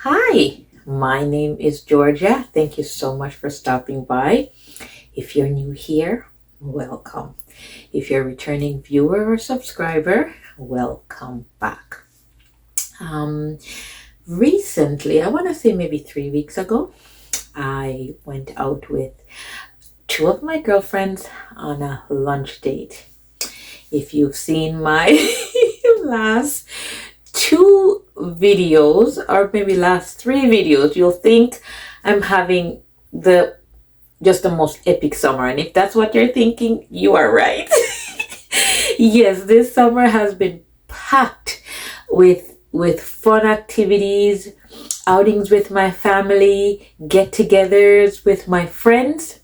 Hi, my name is Georgia. Thank you so much for stopping by. If you're new here, welcome. If you're a returning viewer or subscriber, welcome back. Recently, I want to say maybe 3 weeks ago, I went out with two of my girlfriends on a lunch date. If you've seen my last two videos, or maybe last three videos, you'll think I'm having the most epic summer. And if that's what you're thinking, you are right. Yes, this summer has been packed with fun activities, outings with my family, get-togethers with my friends.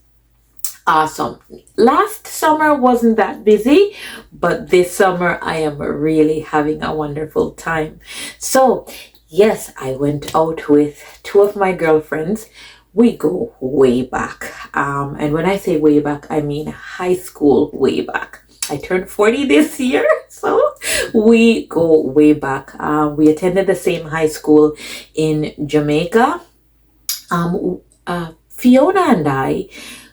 Awesome. Last summer wasn't that busy, but this summer I am really having a wonderful time. So, yes, I went out with two of my girlfriends. We go way back. And when I say way back, I mean high school way back. I turned 40 this year, so we go way back. We attended the same high school in Jamaica. Fiona and I,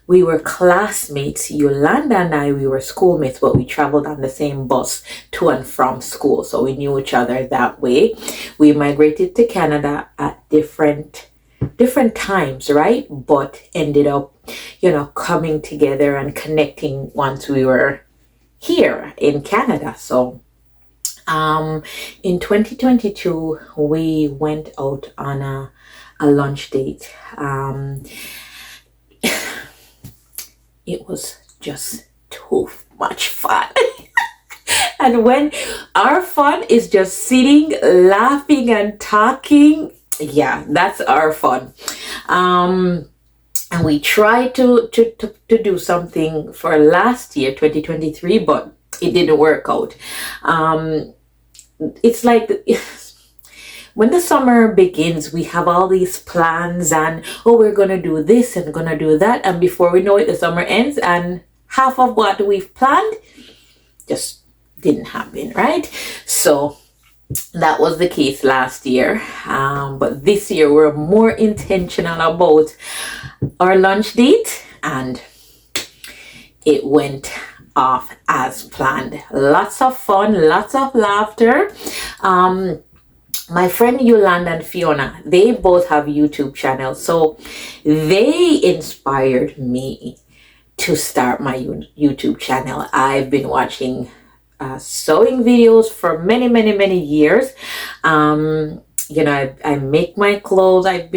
we were classmates. Yolanda and I, we were schoolmates, but we traveled on the same bus to and from school. So we knew each other that way. We migrated to Canada at different times, right? But ended up, coming together and connecting once we were here in Canada. So in 2022, we went out on a lunch date. It was just too much fun. And when our fun is just sitting, laughing and talking, yeah, that's our fun. And we tried to do something for last year, 2023, but it didn't work out. It's like when the summer begins, we have all these plans and, we're going to do this and going to do that. And before we know it, the summer ends and half of what we've planned just didn't happen, right? So that was the case last year. But this year, we're more intentional about our lunch date, and it went off as planned. Lots of fun, lots of laughter. My friend Yolanda and Fiona, they both have YouTube channels. So they inspired me to start my YouTube channel. I've been watching sewing videos for many years. I make my clothes. I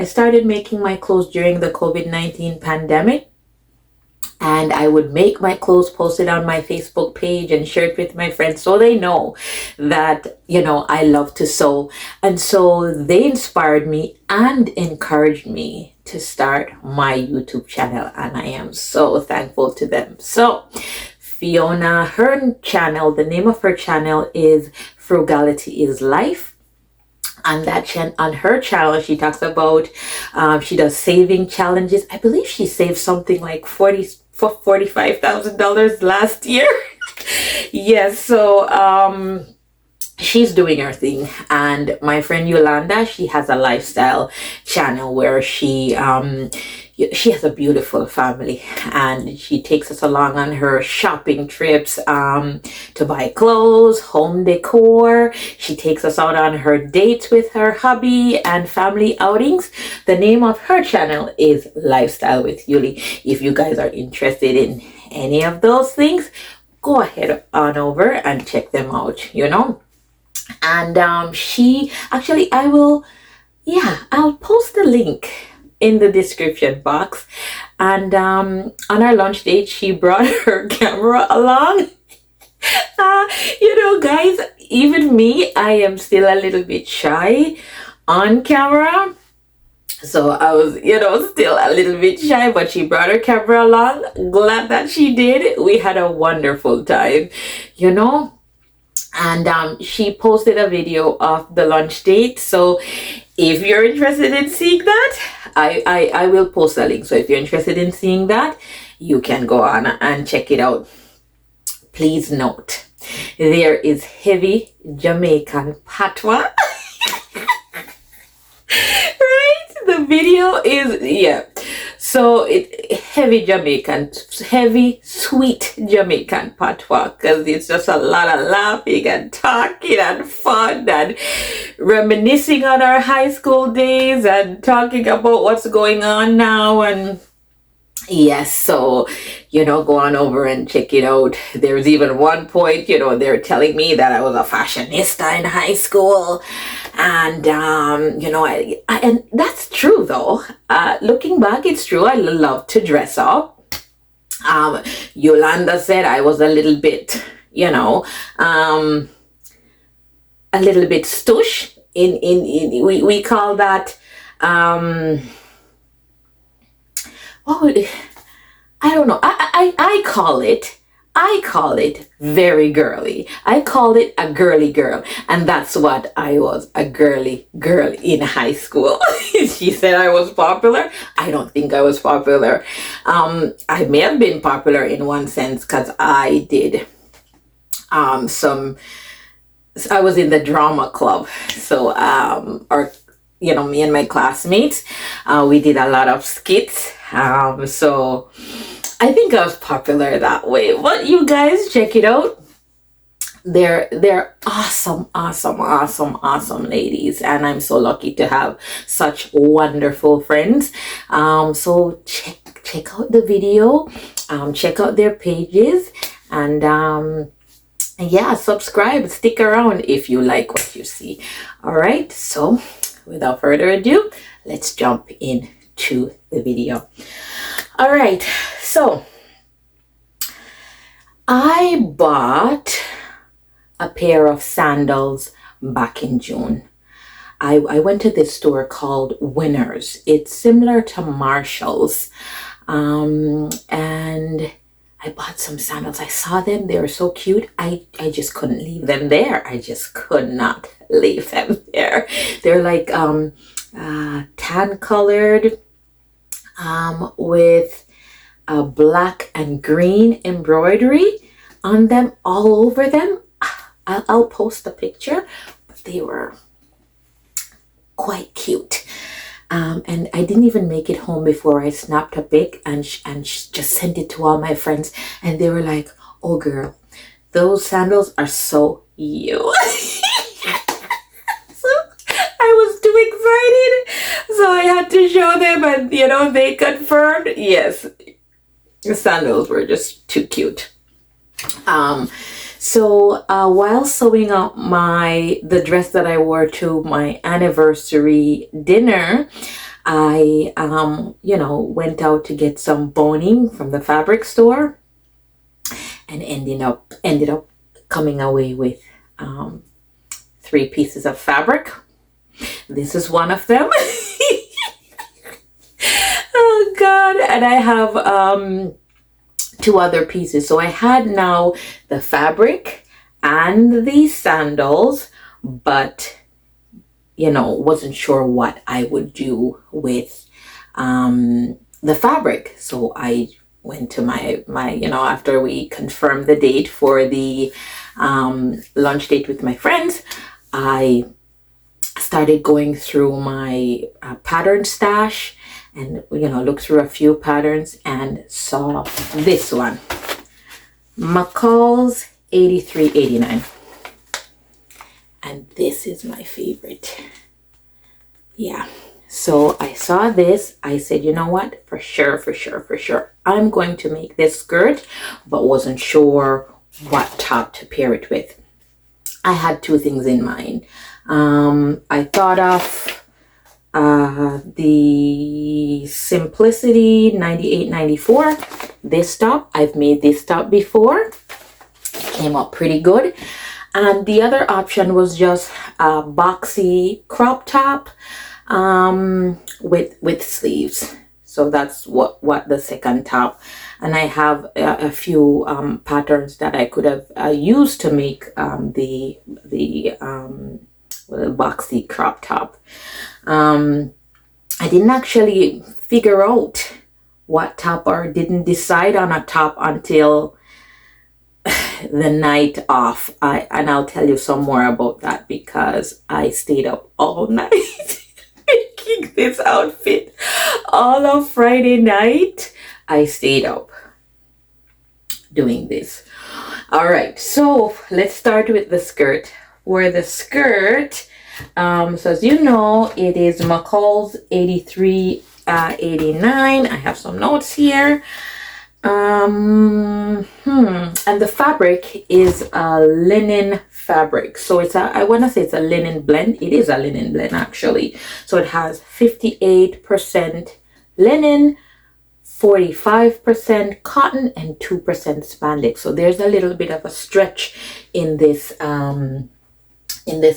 started making my clothes during the COVID-19 pandemic. And I would make my clothes, post it on my Facebook page and share it with my friends so they know that, I love to sew. And so they inspired me and encouraged me to start my YouTube channel. And I am so thankful to them. So Fiona, her channel, the name of her channel is Frugality is Life. And on her channel, she talks about, she does saving challenges. I believe she saved something like $45,000 last year. Yes, so she's doing her thing. And my friend Yolanda, she has a lifestyle channel where she has a beautiful family, and she takes us along on her shopping trips to buy clothes, home decor. She takes us out on her dates with her hubby and family outings. The name of her channel is Lifestyle with Yuli. If you guys are interested in any of those things, go ahead on over and check them out, And I'll post the link in the description box. And on our lunch date, she brought her camera along. Guys, even me, I am still a little bit shy on camera. So I was, still a little bit shy, but she brought her camera along. Glad that she did. We had a wonderful time, And she posted a video of the lunch date. So if you're interested in seeing that, I will post a link. So if you're interested in seeing that, you can go on and check it out. Please note, there is heavy Jamaican patois. video is, yeah. So it heavy Jamaican, heavy sweet Jamaican patois, because it's just a lot of laughing and talking and fun and reminiscing on our high school days and talking about what's going on now. And yes, so, go on over and check it out. There's even one point, they're telling me that I was a fashionista in high school. And, and that's true though. Looking back, it's true. I love to dress up. Yolanda said I was a little bit, a little bit stush we call that, I don't know. I call it very girly. I call it a girly girl. And that's what I was, a girly girl in high school. She said I was popular. I don't think I was popular. I may have been popular in one sense because I did I was in the drama club. So, me and my classmates, we did a lot of skits. So I think I was popular that way. But you guys check it out. They're awesome ladies, and I'm so lucky to have such wonderful friends. So check out the video, check out their pages, and yeah, subscribe, stick around if you like what you see. All right, so without further ado, let's jump into the video. All right, so I bought a pair of sandals back in June. I went to this store called Winners. It's similar to Marshall's, and I bought some sandals. I saw them. They were so cute. I just couldn't leave them there. I just could not leave them there. They're like tan colored with black and green embroidery on them, all over them. I'll post a picture, but they were quite cute. And I didn't even make it home before I snapped a pic and just sent it to all my friends. And they were like, oh girl, those sandals are so you. So I was too excited. So I had to show them, and they confirmed, yes, the sandals were just too cute. So while sewing up the dress that I wore to my anniversary dinner, I went out to get some boning from the fabric store, and ended up coming away with 3 pieces of fabric. This is one of them. Oh God. And I have 2 other pieces. So I had now the fabric and the sandals, but wasn't sure what I would do with the fabric. So I went to my after we confirmed the date for the lunch date with my friends, I started going through my pattern stash and looked through a few patterns and saw this one, McCall's 8389, and this is my favorite. Yeah, so I saw this. I said, you know what, for sure I'm going to make this skirt, but wasn't sure what top to pair it with. I had 2 things in mind. I thought of the Simplicity 9894, this top. I've made this top before, came out pretty good. And the other option was just a boxy crop top with sleeves. So that's what the second top. And I have a few patterns that I could have used to make the boxy crop top. I didn't actually figure out what top, or didn't decide on a top until the night off. And I'll tell you some more about that, because I stayed up all night making this outfit. All of Friday night, I stayed up doing this. All right, so let's start with the skirt. For the skirt, so as you know, it is McCall's 8389. I have some notes here. And the fabric is a linen fabric. So it's I want to say it's a linen blend. It is a linen blend actually. So it has 58% linen, 45% cotton, and 2% spandex. So there's a little bit of a stretch in this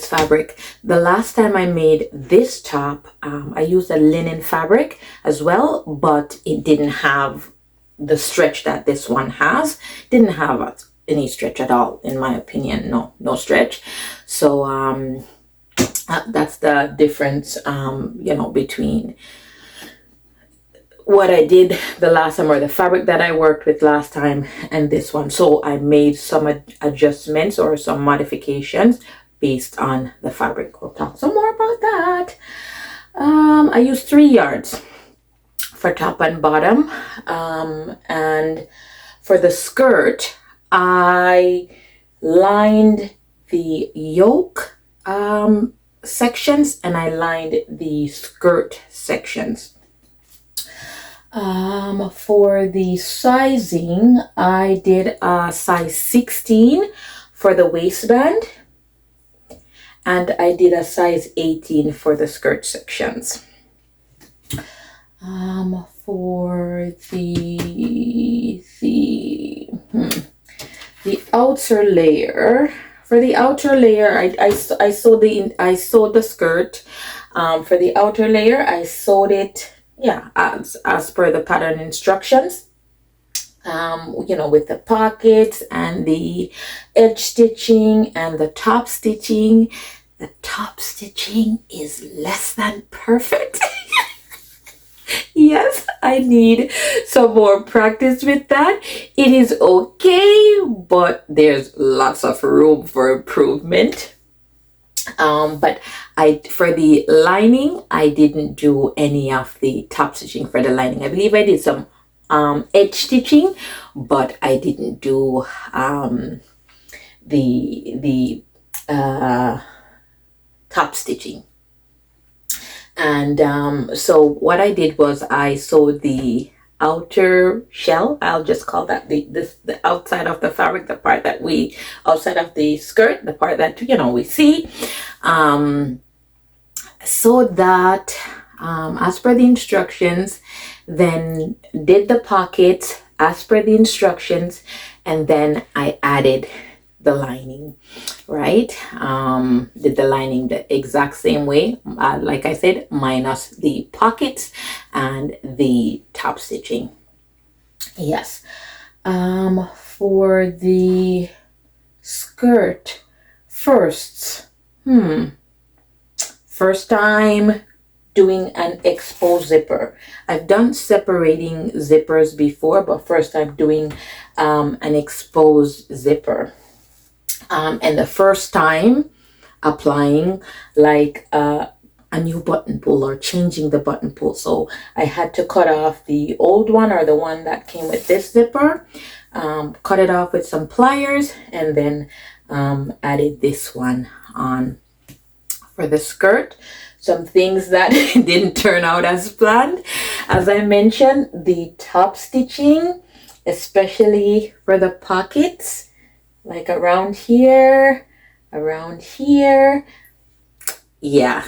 fabric. The last time I made this top, I used a linen fabric as well, but it didn't have the stretch that this one has. Didn't have any stretch at all, in my opinion. No stretch. So that's the difference, between what I did the last time, or the fabric that I worked with last time, and this one. So I made some adjustments or some modifications based on the fabric. We'll talk some more about that. I used 3 yards for top and bottom, and for the skirt I lined the yoke sections, and I lined the skirt sections. For the sizing, I did a size 16 for the waistband, and I did a size 18 for the skirt sections. For the outer layer, I sewed the skirt. For the outer layer, I sewed it, as per the pattern instructions. With the pockets and the edge stitching and the top stitching. The top stitching is less than perfect. Yes, I need some more practice with that. It is okay, but there's lots of room for improvement. But for the lining, I didn't do any of the top stitching for the lining. I believe I did some edge stitching, but I didn't do the top stitching. And so what I did was I sewed the outer shell. I'll just call that the outside of the fabric, the part that outside of the skirt, the part that we see, so that as per the instructions, then did the pockets as per the instructions, and then I added the lining, right? Did the lining the exact same way, like I said, minus the pockets and the top stitching. Yes. For the skirt, first time doing an exposed zipper. I've done separating zippers before, but first time doing an exposed zipper. And the first time applying like a new button pull or changing the button pull. So I had to cut off the old one, or the one that came with this zipper, cut it off with some pliers, and then added this one on. For the skirt, some things that didn't turn out as planned. As I mentioned, the top stitching, especially for the pockets, like around here, yeah.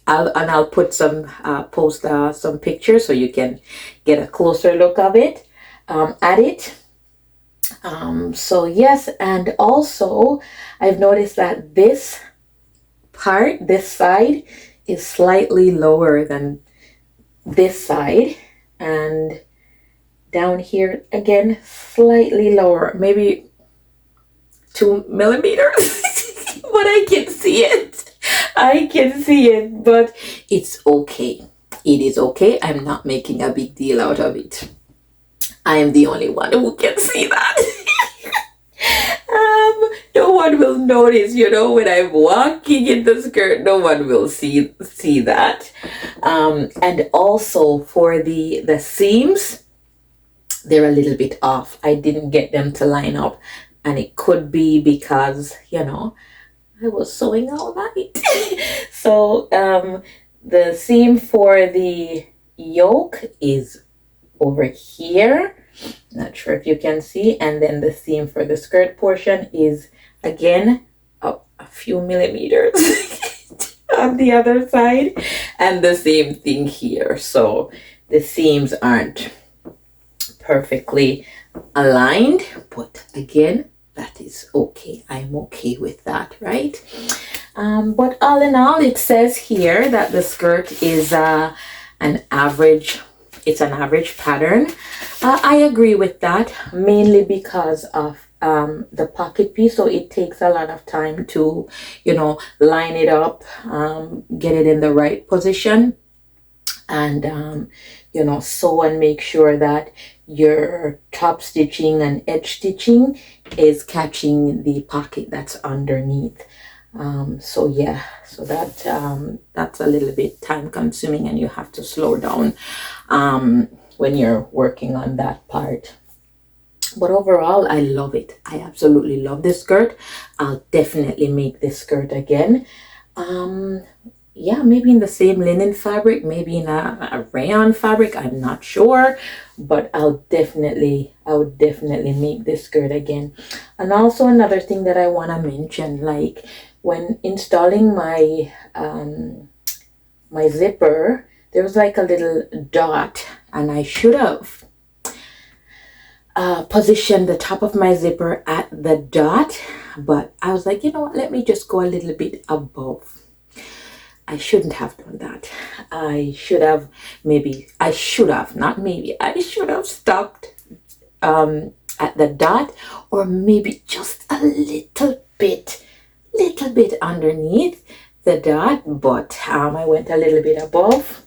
I'll put some post some pictures so you can get a closer look of it, at it. So yes, and also I've noticed that this side is slightly lower than this side, and down here again slightly lower, maybe 2 millimeters. But I can see it, but it's okay. It is okay. I'm not making a big deal out of it. I am the only one who can see that. no one will notice, when I'm walking in the skirt, no one will see that. And also for the seams, they're a little bit off. I didn't get them to line up, and it could be because I was sewing all night. So the seam for the yoke is over here. Not sure if you can see. And then the seam for the skirt portion is again a few millimeters on the other side, and the same thing here. So the seams aren't perfectly aligned, but again, that is okay. I'm okay with that, right? But all in all, it says here that the skirt is an average pattern. I agree with that, mainly because of the pocket piece. So it takes a lot of time to line it up, get it in the right position, and sew and make sure that your top stitching and edge stitching is catching the pocket that's underneath. So that's a little bit time consuming, and you have to slow down when you're working on that part. But overall, I love it. I absolutely love this skirt. I'll definitely make this skirt again. Yeah, maybe in the same linen fabric, maybe in a rayon fabric, I'm not sure, but I would definitely make this skirt again. And also another thing that I want to mention, like when installing my my zipper, there was like a little dot, and I should have positioned the top of my zipper at the dot, but I was like, let me just go a little bit above. I shouldn't have done that. I should have stopped at the dot, or maybe just a little bit underneath the dot, but I went a little bit above,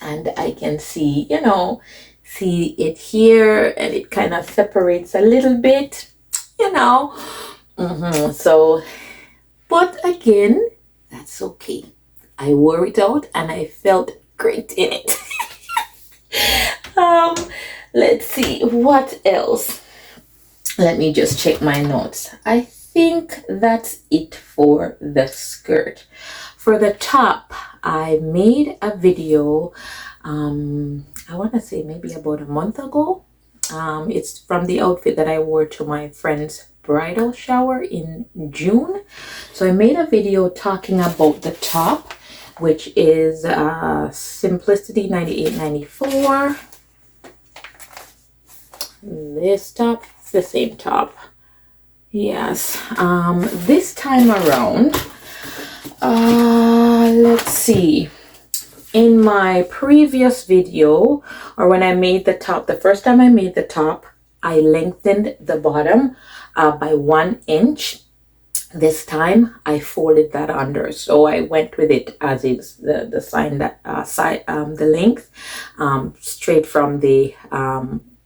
and I can see it here, and it kind of separates a little bit, so, but again, that's okay. I wore it out and I felt great in it. Let's see what else. Let me just check my notes. I think that's it for the skirt. For the top, I made a video, I want to say maybe about a month ago. It's from the outfit that I wore to my friend's bridal shower in June. So I made a video talking about the top, which is Simplicity 98.94. This top, it's the same top. Yes. This time around, let's see. In my previous video, or when I made the top, the first time I made the top, I lengthened the bottom by 1 inch. This time I folded that under, so I went with it as is, the sign that the length straight from the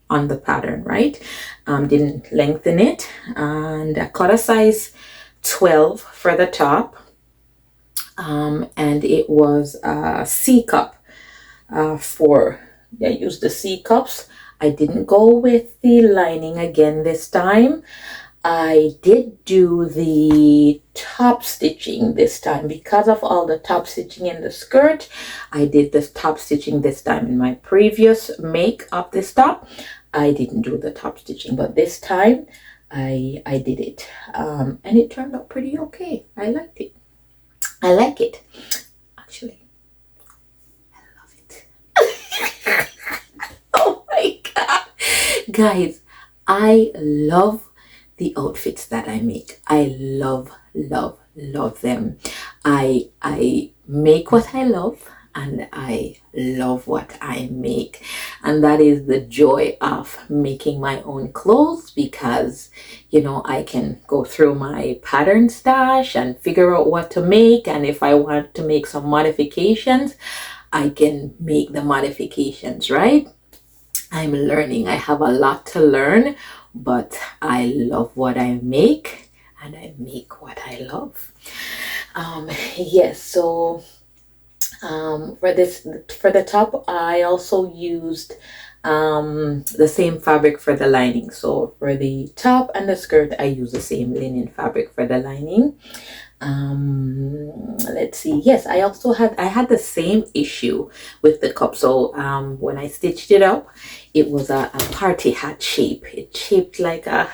on the pattern, right? Didn't lengthen it, and I cut a size 12 for the top, and it was a C cup. I used the C cups. I didn't go with the lining again this time. I did do the top stitching this time because of all the top stitching in the skirt. I did the top stitching this time. In my previous make of this top, I didn't do the top stitching, but this time I did it, and it turned out pretty okay. I liked it. I like it. Actually, I love it. Oh my God. Guys, I love the outfits that I make. I love them. I make what I love, and I love what I make, and that is the joy of making my own clothes, because I can go through my pattern stash and figure out what to make, and if I want to make some modifications, I can make the modifications, right? I'm learning. I have a lot to learn, but I love what I make, and I make what I love. Yes, so for the top, I also used the same fabric for the lining. So for the top and the skirt, I use the same linen fabric for the lining. Let's see. Yes, I had the same issue with the cup. So when I stitched it up, it was a party hat shape. It shaped like a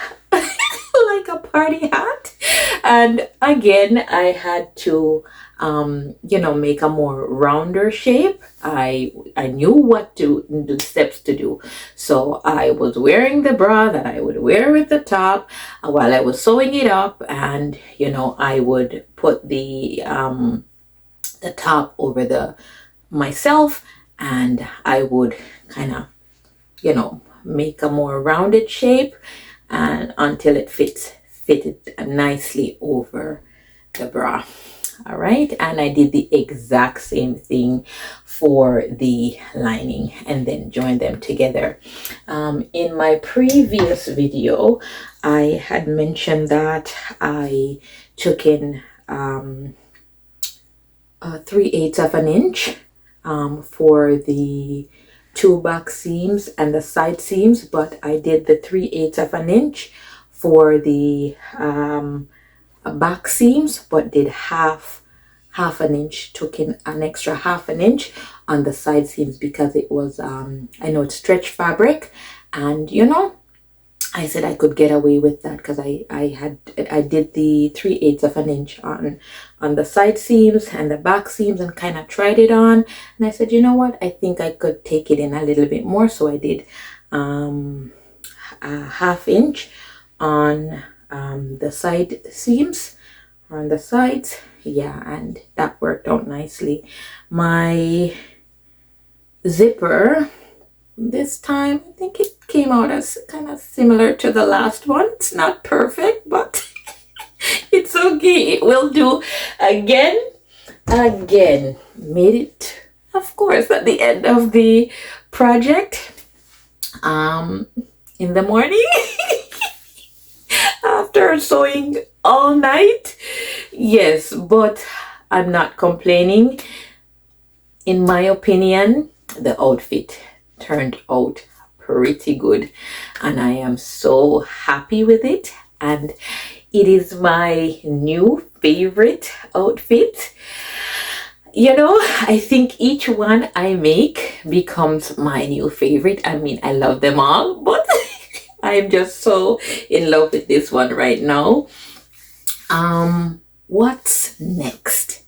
like a party hat, and again I had to make a more rounder shape. I knew what to the steps to do, so I was wearing the bra that I would wear with the top while I was sewing it up, and I would put the top over the myself, and I would kind of make a more rounded shape, and until it fitted nicely over the bra. All right, and I did the exact same thing for the lining, and then joined them together. In my previous video, I had mentioned that I took in 3/8 of an inch for the two back seams and the side seams, but I did the 3/8 of an inch for the back seams, but did half an inch, took in an extra half an inch on the side seams, because it was I know it's stretch fabric, and I said I could get away with that because I did the 3/8 of an inch on the side seams and the back seams, and kind of tried it on, and I said, you know what, I think I could take it in a little bit more. So I did a half inch on the side seams, on the sides. Yeah, and that worked out nicely. My zipper this time, I think it came out as kind of similar to the last one. It's not perfect, but it's okay, it will do. Again, made it, of course, at the end of the project in the morning after sewing all night. Yes, but I'm not complaining. In my opinion, the outfit turned out pretty good, and I am so happy with it, and it is my new favorite outfit. I think each one I make becomes my new favorite. I mean, I love them all, but I'm just so in love with this one right now. What's next?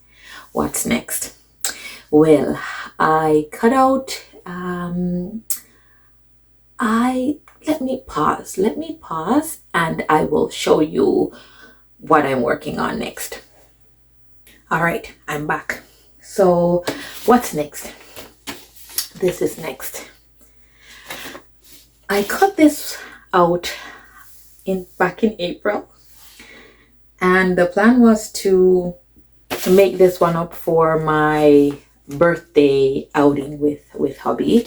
Well, I cut out let me pause and I will show you what I'm working on next. All right, I'm back. So what's next? This is next. I cut this out back in April, and the plan was to make this one up for my birthday outing with hubby,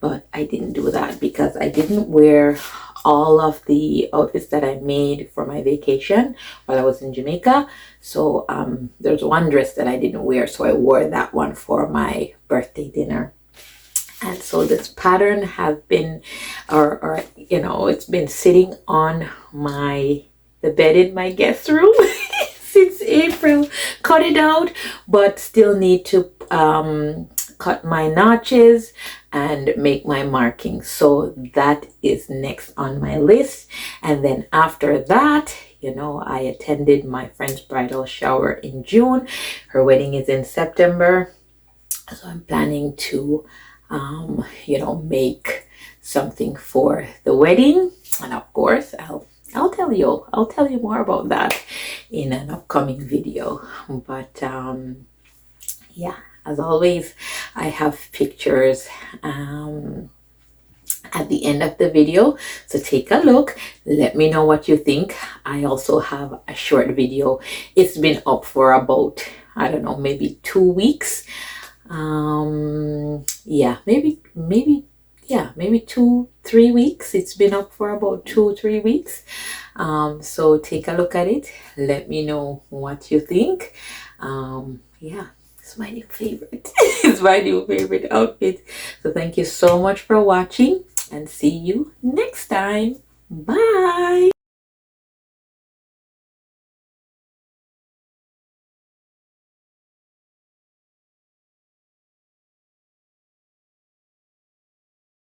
but I didn't do that because I didn't wear all of the outfits that I made for my vacation while I was in Jamaica. So there's one dress that I didn't wear, so I wore that one for my birthday dinner. And so this pattern has been, or it's been sitting on the bed in my guest room since April. Cut it out, but still need to cut my notches and make my markings. So that is next on my list. And then after that, I attended my friend's bridal shower in June. Her wedding is in September. So I'm planning to make something for the wedding, and of course I'll tell you more about that in an upcoming video. But yeah, as always, I have pictures at the end of the video, so take a look, let me know what you think. I also have a short video. It's been up for about, I don't know, maybe 2 weeks. Yeah, maybe 2 3 weeks. It's been up for about 2 3 weeks. So take a look at it. Let me know what you think. Yeah, it's my new favorite. It's my new favorite outfit. So thank you so much for watching, and see you next time. Bye.